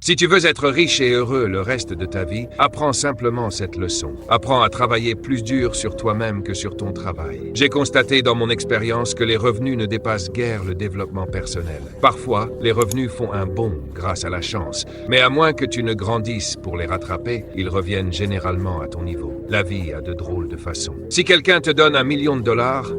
Si tu veux être riche et heureux le reste de ta vie, apprends simplement cette leçon. Apprends à travailler plus dur sur toi-même que sur ton travail. J'ai constaté dans mon expérience que les revenus ne dépassent guère le développement personnel. Parfois, les revenus font un bond grâce à la chance, mais à moins que tu ne grandisses pour les rattraper, ils reviennent généralement à ton niveau. La vie a de drôles de façons. Si quelqu'un te donne $1 million,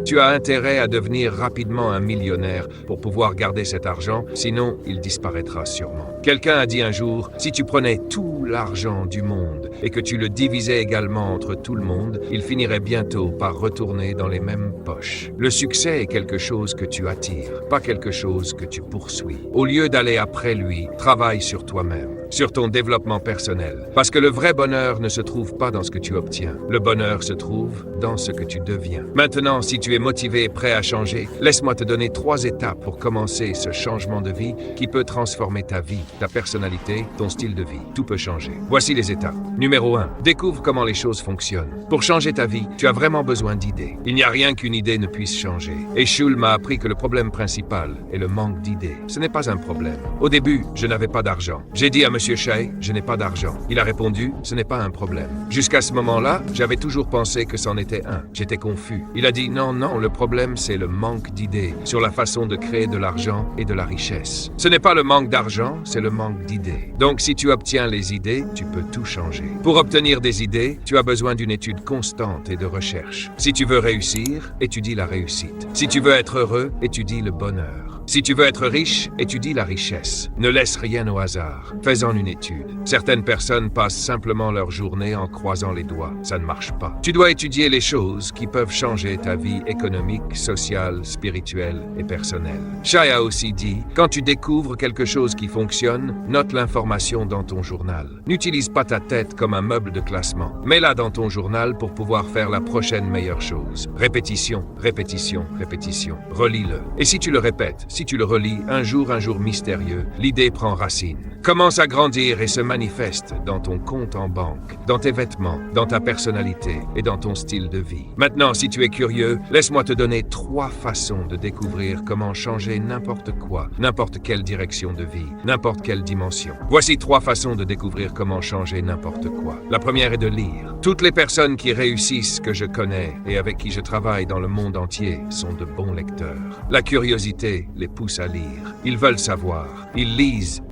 tu as intérêt à devenir rapidement un millionnaire pour pouvoir garder cet argent, sinon il disparaîtra sûrement. Quelqu'un a dit un jour, si tu prenais tout l'argent du monde et que tu le divisais également entre tout le monde, il finirait bientôt par retourner dans les mêmes poches. Le succès est quelque chose que tu attires, pas quelque chose que tu poursuis. Au lieu d'aller après lui, travaille sur toi-même, sur ton développement personnel. Parce que le vrai bonheur ne se trouve pas dans ce que tu obtiens. Le bonheur se trouve dans ce que tu deviens. Maintenant, si tu es motivé et prêt à changer, laisse-moi te donner 3 étapes pour commencer ce changement de vie qui peut transformer ta vie, ta personnalité, ton style de vie. Tout peut changer. Voici les étapes. Numéro 1. Découvre comment les choses fonctionnent. Pour changer ta vie, tu as vraiment besoin d'idées. Il n'y a rien qu'une idée ne puisse changer. Et Schul m'a appris que le problème principal est le manque d'idées. Ce n'est pas un problème. Au début, je n'avais pas d'argent. J'ai dit à Monsieur Shea, je n'ai pas d'argent. Il a répondu, ce n'est pas un problème. Jusqu'à ce moment-là, j'avais toujours pensé que c'en était un. J'étais confus. Il a dit, non, le problème c'est le manque d'idées sur la façon de créer de l'argent et de la richesse. Ce n'est pas le manque d'argent, c'est le manque d'idées. Donc si tu obtiens les idées, tu peux tout changer. Pour obtenir des idées, tu as besoin d'une étude constante et de recherche. Si tu veux réussir, étudie la réussite. Si tu veux être heureux, étudie le bonheur. Si tu veux être riche, étudie la richesse. Ne laisse rien au hasard. Fais-en une étude. Certaines personnes passent simplement leur journée en croisant les doigts. Ça ne marche pas. Tu dois étudier les choses qui peuvent changer ta vie économique, sociale, spirituelle et personnelle. Shai a aussi dit, quand tu découvres quelque chose qui fonctionne, note l'information dans ton journal. N'utilise pas ta tête comme un meuble de classement. Mets-la dans ton journal pour pouvoir faire la prochaine meilleure chose. Répétition, répétition, répétition. Relis-le. Et si tu le répètes, si tu le relis, un jour mystérieux, l'idée prend racine. Commence à grandir et se manifeste dans ton compte en banque, dans tes vêtements, dans ta personnalité et dans ton style de vie. Maintenant, si tu es curieux, laisse-moi te donner 3 façons de découvrir comment changer n'importe quoi, n'importe quelle direction de vie, n'importe quelle dimension. Voici 3 façons de découvrir comment changer n'importe quoi. La première est de lire. Toutes les personnes qui réussissent que je connais et avec qui je travaille dans le monde entier sont de bons lecteurs. La curiosité les pousse à lire. Ils veulent savoir. Ils lisent.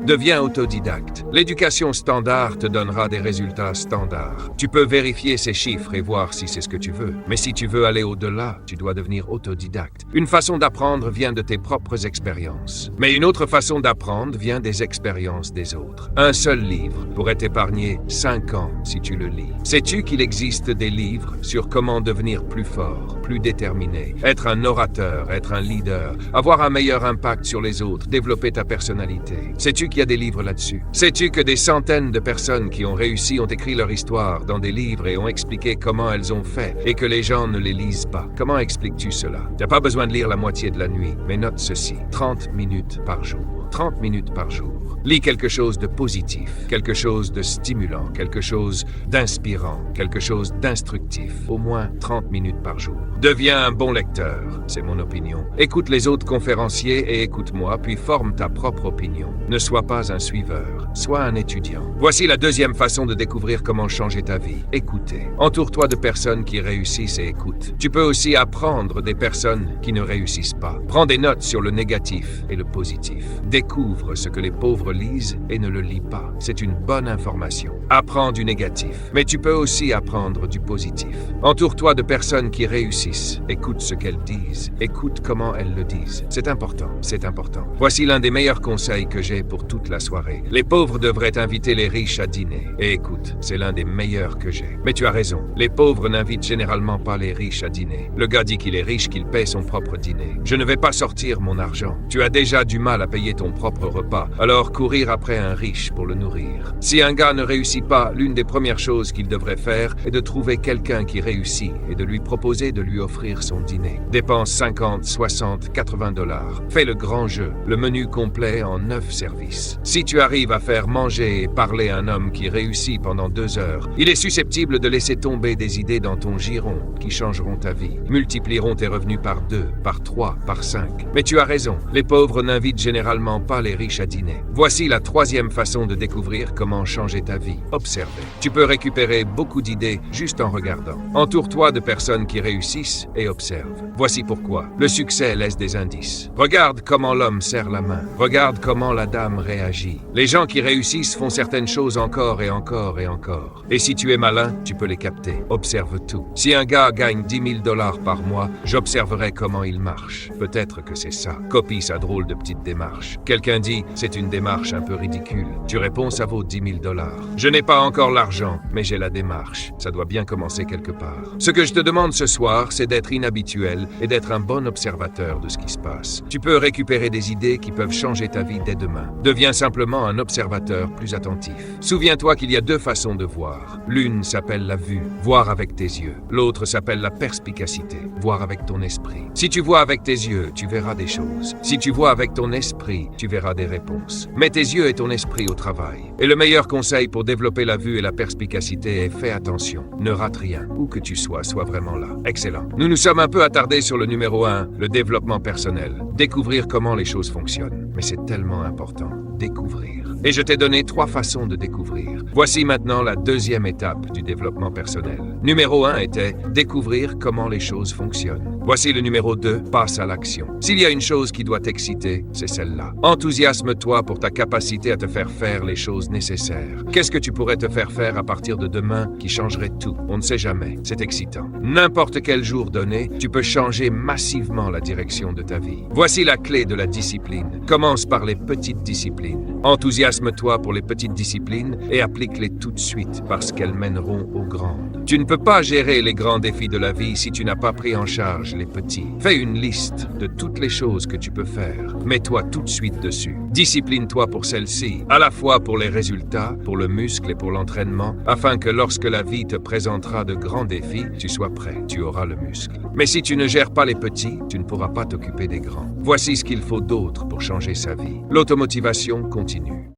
Deviens autodidacte. L'éducation standard te donnera des résultats standards. Tu peux vérifier ces chiffres et voir si c'est ce que tu veux. Mais si tu veux aller au-delà, tu dois devenir autodidacte. Une façon d'apprendre vient de tes propres expériences. Mais une autre façon d'apprendre vient des expériences des autres. Un seul livre pourrait t'épargner 5 ans si tu le lis. Sais-tu qu'il existe des livres sur comment devenir plus fort, plus déterminé, être un orateur, être un leader, avoir un meilleur impact sur les autres, développer ta personnalité? Sais-tu qu'il y a des livres là-dessus? Sais-tu que des centaines de personnes qui ont réussi ont écrit leur histoire dans des livres et ont expliqué comment elles ont fait et que les gens ne les lisent pas? Comment expliques-tu cela? Tu n'as pas besoin de lire la moitié de la nuit, mais note ceci, 30 minutes par jour. 30 minutes par jour. Lis quelque chose de positif, quelque chose de stimulant, quelque chose d'inspirant, quelque chose d'instructif. Au moins 30 minutes par jour. Deviens un bon lecteur, c'est mon opinion. Écoute les autres conférenciers et écoute-moi, puis forme ta propre opinion. Ne sois pas un suiveur, sois un étudiant. Voici la deuxième façon de découvrir comment changer ta vie. Écoutez. Entoure-toi de personnes qui réussissent et écoute. Tu peux aussi apprendre des personnes qui ne réussissent pas. Prends des notes sur le négatif et le positif. Découvre ce que les pauvres lisent et ne le lis pas. C'est une bonne information. Apprends du négatif, mais tu peux aussi apprendre du positif. Entoure-toi de personnes qui réussissent. Écoute ce qu'elles disent. Écoute comment elles le disent. C'est important, c'est important. Voici l'un des meilleurs conseils que j'ai pour toute la soirée. Les pauvres devraient inviter les riches à dîner. Et écoute, c'est l'un des meilleurs que j'ai. Mais tu as raison, les pauvres n'invitent généralement pas les riches à dîner. Le gars dit qu'il est riche, qu'il paie son propre dîner. Je ne vais pas sortir mon argent. Tu as déjà du mal à payer ton propre repas, alors courir après un riche pour le nourrir. Si un gars ne réussit pas, l'une des premières choses qu'il devrait faire est de trouver quelqu'un qui réussit et de lui proposer de lui offrir son dîner. Dépense 50, 60, 80 $. Fais le grand jeu, le menu complet en 9 services. Si tu arrives à faire manger et parler un homme qui réussit pendant 2 heures, il est susceptible de laisser tomber des idées dans ton giron qui changeront ta vie, multiplieront tes revenus par 2, par 3, par 5. Mais tu as raison, les pauvres n'invitent généralement pas les riches à dîner. Voici la troisième façon de découvrir comment changer ta vie. Observer. Tu peux récupérer beaucoup d'idées juste en regardant. Entoure-toi de personnes qui réussissent et observe. Voici pourquoi. Le succès laisse des indices. Regarde comment l'homme serre la main. Regarde comment la dame réagit. Les gens qui réussissent font certaines choses encore et encore et encore. Et si tu es malin, tu peux les capter. Observe tout. Si un gars gagne 10 000 $ par mois, j'observerai comment il marche. Peut-être que c'est ça. Copie sa drôle de petite démarche. Quelqu'un dit, c'est une démarche un peu ridicule. Tu réponds, ça vaut 10 000 $. Je n'ai pas encore l'argent, mais j'ai la démarche. Ça doit bien commencer quelque part. Ce que je te demande ce soir, c'est d'être inhabituel et d'être un bon observateur de ce qui se passe. Tu peux récupérer des idées qui peuvent changer ta vie dès demain. Deviens simplement un observateur plus attentif. Souviens-toi qu'il y a deux façons de voir. L'une s'appelle la vue, voir avec tes yeux. L'autre s'appelle la perspicacité, voir avec ton esprit. Si tu vois avec tes yeux, tu verras des choses. Si tu vois avec ton esprit, tu verras des réponses. Mets tes yeux et ton esprit au travail. Et le meilleur conseil pour développer la vue et la perspicacité est fais attention. Ne rate rien. Où que tu sois vraiment là. Excellent. Nous nous sommes un peu attardés sur le numéro 1, le développement personnel. Découvrir comment les choses fonctionnent. Mais c'est tellement important. Découvrir. Et je t'ai donné 3 façons de découvrir. Voici maintenant la deuxième étape du développement personnel. Numéro 1 était découvrir comment les choses fonctionnent. Voici le numéro 2, passe à l'action. S'il y a une chose qui doit t'exciter, c'est celle-là. Enthousiasme-toi pour ta capacité à te faire faire les choses nécessaires. Qu'est-ce que tu pourrais te faire faire à partir de demain qui changerait tout? On ne sait jamais. C'est excitant. N'importe quel jour donné, tu peux changer massivement la direction de ta vie. Voici la clé de la discipline. Commence par les petites disciplines. Enthousiasme-toi pour les petites disciplines et applique-les tout de suite parce qu'elles mèneront aux grandes. Tu ne peux pas gérer les grands défis de la vie si tu n'as pas pris en charge les petits. Fais une liste de toutes les choses que tu peux faire. Mets-toi tout de suite dessus. Discipline-toi pour celle-ci, à la fois pour les résultats, pour le muscle et pour l'entraînement, afin que lorsque la vie te présentera de grands défis, tu sois prêt, tu auras le muscle. Mais si tu ne gères pas les petits, tu ne pourras pas t'occuper des grands. Voici ce qu'il faut d'autre pour changer sa vie. L'automotivation continue.